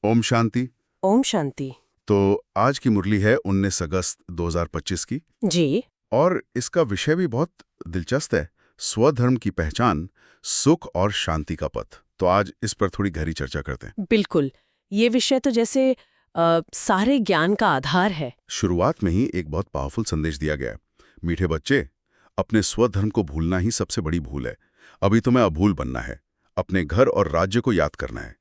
ओम शांति। ओम शांति। तो आज की मुरली है 19 अगस्त 2025 की। जी। और इसका विषय भी बहुत दिलचस्प है, स्वधर्म की पहचान, सुख और शांति का पथ। तो आज इस पर थोड़ी गहरी चर्चा करते हैं। बिल्कुल, ये विषय तो जैसे सारे ज्ञान का आधार है। शुरुआत में ही एक बहुत पावरफुल संदेश दिया गया है। मीठे बच्चे, अपने स्वधर्म को भूलना ही सबसे बड़ी भूल है। अभी तुम्हें अभूल बनना है, अपने घर और राज्य को याद करना है।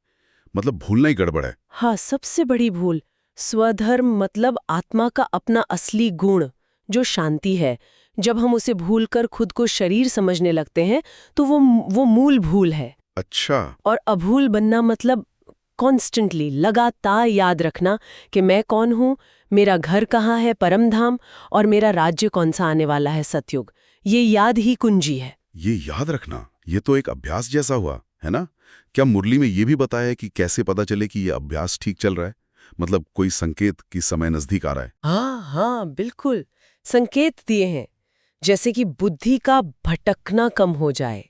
मतलब भूलना ही गड़बड़ है। हाँ, सबसे बड़ी भूल। स्वधर्म मतलब आत्मा का अपना असली गुण, जो शांति है। जब हम उसे भूलकर खुद को शरीर समझने लगते हैं तो वो मूल भूल है। अच्छा। और अभूल बनना मतलब कॉन्स्टेंटली, लगातार याद रखना कि मैं कौन हूँ, मेरा घर कहाँ है, परम धाम, और मेरा राज्य कौन सा आने वाला है, सतयुग। ये याद ही कुंजी है। ये याद रखना, ये तो एक अभ्यास जैसा हुआ है ना। क्या मुरली में ये भी बताया है कि कैसे पता चले कि ये अभ्यास ठीक चल रहा है? मतलब कोई संकेत कि समय नजदीक आ रहा है? हाँ, बिल्कुल। संकेत दिए हैं, जैसे कि बुद्धि का भटकना कम हो जाए,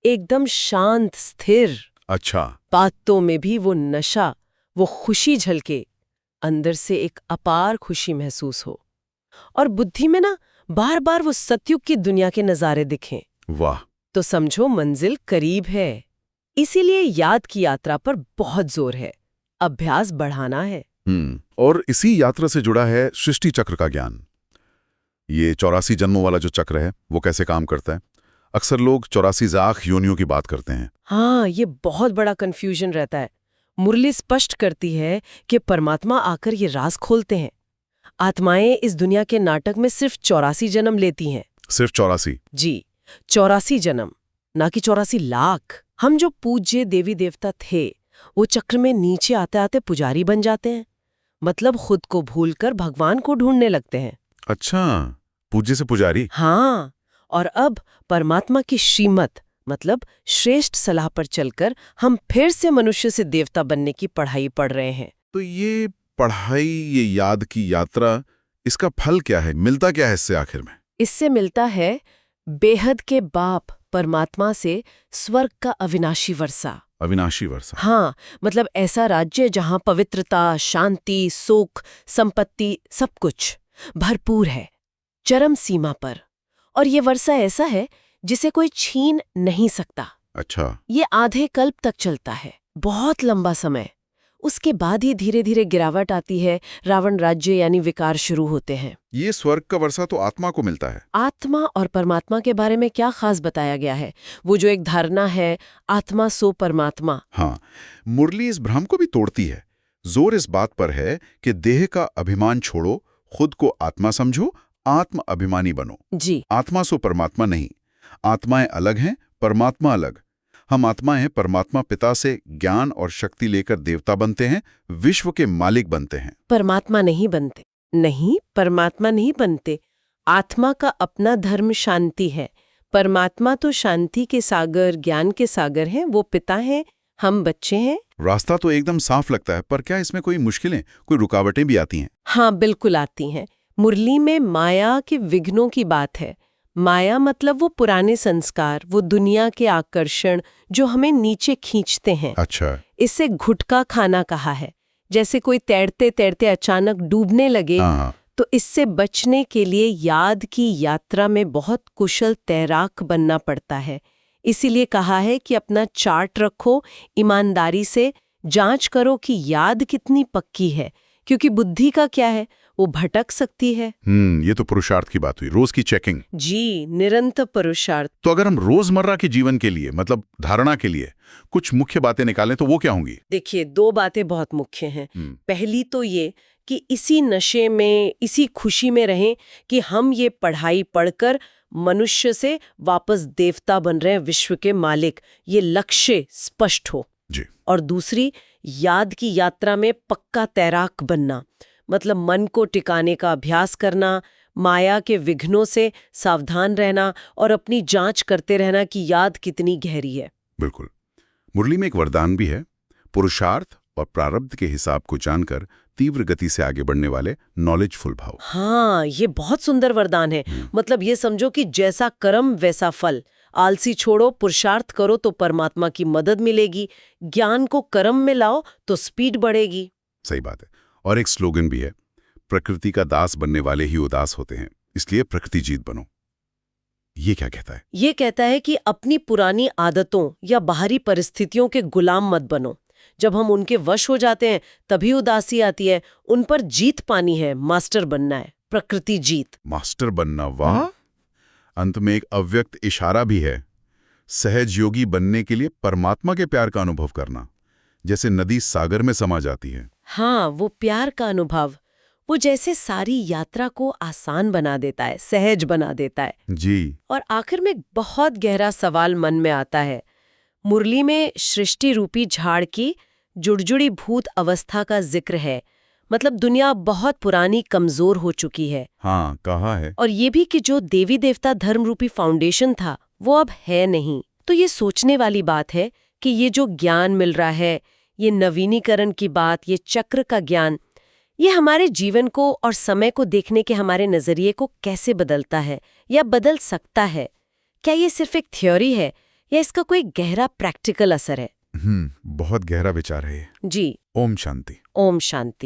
एकदम शांत स्थिर। अच्छा। बातों में भी वो नशा, वो खुशी झलके, अंदर से एक अपार खुशी महसूस हो। और बुद्धि में ना बार बार वो सतयुग की दुनिया के नज़ारे दिखें। वाह। तो समझो मंजिल करीब है। इसीलिए याद की यात्रा पर बहुत जोर है, अभ्यास बढ़ाना है। और इसी यात्रा से जुड़ा है सृष्टि चक्र का ज्ञान। ये 84 जन्मों वाला जो चक्र है वो कैसे काम करता है? अक्सर लोग 84 जाख योनियों की बात करते हैं। हाँ, ये बहुत बड़ा कंफ्यूजन रहता है। मुरली स्पष्ट करती है कि परमात्मा आकर ये राज खोलते हैं। आत्माएं इस दुनिया के नाटक में सिर्फ 84 जन्म लेती हैं। सिर्फ 84? जी, 84 जन्म, ना कि 84 लाख। हम जो पूज्य देवी देवता थे, वो चक्र में नीचे आते आते पुजारी बन जाते हैं। मतलब खुद को भूलकर भगवान को ढूंढने लगते हैं। अच्छा, पूज्य से पुजारी। हाँ, और अब परमात्मा की श्रीमत मतलब श्रेष्ठ सलाह पर चलकर हम फिर से मनुष्य से देवता बनने की पढ़ाई पढ़ रहे हैं। तो ये पढ़ाई, ये याद की यात्रा, इसका फल क्या है? मिलता क्या है इससे आखिर में? इससे मिलता है बेहद के बाप परमात्मा से स्वर्ग का अविनाशी वर्षा। अविनाशी वर्षा। हाँ, मतलब ऐसा राज्य जहाँ पवित्रता, शांति, सुख, संपत्ति सब कुछ भरपूर है, चरम सीमा पर। और ये वर्षा ऐसा है जिसे कोई छीन नहीं सकता। अच्छा। ये आधे कल्प तक चलता है, बहुत लंबा समय। उसके बाद ही धीरे धीरे गिरावट आती है, रावण राज्य यानी विकार शुरू होते हैं। ये स्वर्ग का वर्षा तो आत्मा को मिलता है। आत्मा और परमात्मा के बारे में क्या खास बताया गया है? वो जो एक धारणा है, आत्मा सो परमात्मा। हाँ, मुरली इस भ्रम को भी तोड़ती है। जोर इस बात पर है कि देह का अभिमान छोड़ो, खुद को आत्मा समझो, आत्म अभिमानी बनो। जी। आत्मा सो परमात्मा नहीं। आत्माएं अलग हैं, परमात्मा अलग। हम आत्मा हैं, परमात्मा पिता से ज्ञान और शक्ति लेकर देवता बनते हैं, विश्व के मालिक बनते हैं। परमात्मा नहीं बनते। नहीं, परमात्मा नहीं बनते। आत्मा का अपना धर्म शांति है। परमात्मा तो शांति के सागर, ज्ञान के सागर हैं। वो पिता हैं, हम बच्चे हैं। रास्ता तो एकदम साफ लगता है, पर क्या इसमें कोई मुश्किलें, कोई रुकावटें भी आती हैं? हाँ, बिल्कुल आती हैं। मुरली में माया के विघ्नों की बात है। माया मतलब वो पुराने संस्कार, वो दुनिया के आकर्षण जो हमें नीचे खींचते हैं। अच्छा। इससे घुटका खाना कहा है। जैसे कोई तैरते तैरते अचानक डूबने लगे, तो इससे बचने के लिए याद की यात्रा में बहुत कुशल तैराक बनना पड़ता है। इसीलिए कहा है कि अपना चार्ट रखो, ईमानदारी से जांच करो कि याद कितनी पक्की है, क्योंकि बुद्धि का क्या है, वो भटक सकती है। ये तो पुरुषार्थ की बात हुई, रोज की चेकिंग। जी, निरंतर पुरुषार्थ। तो अगर हम रोजमर्रा के जीवन के लिए, मतलब धारणा के लिए कुछ मुख्य बातें निकालें तो वो क्या होंगी? देखिए, 2 बातें बहुत मुख्य हैं। पहली तो ये कि इसी नशे में, इसी खुशी में रहें कि हम ये पढ़ाई पढ़कर मनुष्य से वापस देवता बन रहे हैं, विश्व के मालिक। ये लक्ष्य स्पष्ट हो। जी। और दूसरी, याद की यात्रा में पक्का तैराक बनना, मतलब मन को टिकाने का अभ्यास करना, माया के विघ्नों से सावधान रहना और अपनी जांच करते रहना कि याद कितनी गहरी है। बिल्कुल। मुरली में एक वरदान भी है, पुरुषार्थ और प्रारब्ध के हिसाब को जानकर तीव्र गति से आगे बढ़ने वाले नॉलेजफुल भाव। हाँ, ये बहुत सुंदर वरदान है। मतलब ये समझो कि जैसा कर्म वैसा फल। आलसी छोड़ो, पुरुषार्थ करो तो परमात्मा की मदद मिलेगी, ज्ञान को कर्म में लाओ तो स्पीड बढ़ेगी। सही बात है। और एक स्लोगन भी है, प्रकृति का दास बनने वाले ही उदास होते हैं, इसलिए प्रकृति जीत बनो। ये क्या कहता है? ये कहता है कि अपनी पुरानी आदतों या बाहरी परिस्थितियों के गुलाम मत बनो। जब हम उनके वश हो जाते हैं तभी उदासी आती है। उन पर जीत पानी है, मास्टर बनना है, प्रकृति जीत। मास्टर बनना, वाह! अंत में एक अव्यक्त इशारा भी है, सहज योगी बनने के लिए परमात्मा के प्यार का अनुभव करना, जैसे नदी सागर में समा जाती है। हाँ, वो प्यार का अनुभव, वो जैसे सारी यात्रा को आसान बना देता है, सहज बना देता है। जी। और आखिर में एक बहुत गहरा सवाल मन में आता है। मुरली में सृष्टि रूपी झाड़ की जुड़जुड़ी भूत अवस्था का जिक्र है। मतलब दुनिया बहुत पुरानी, कमजोर हो चुकी है। हाँ, कहा है। और ये भी कि जो देवी देवता धर्म रूपी फाउंडेशन था वो अब है नहीं। तो ये सोचने वाली बात है कि ये जो ज्ञान मिल रहा है, ये नवीनीकरण की बात, ये चक्र का ज्ञान, ये हमारे जीवन को और समय को देखने के हमारे नजरिए को कैसे बदलता है या बदल सकता है? क्या ये सिर्फ एक थ्योरी है या इसका कोई गहरा प्रैक्टिकल असर है? बहुत गहरा विचार है ये। जी। ओम शांति। ओम शांति।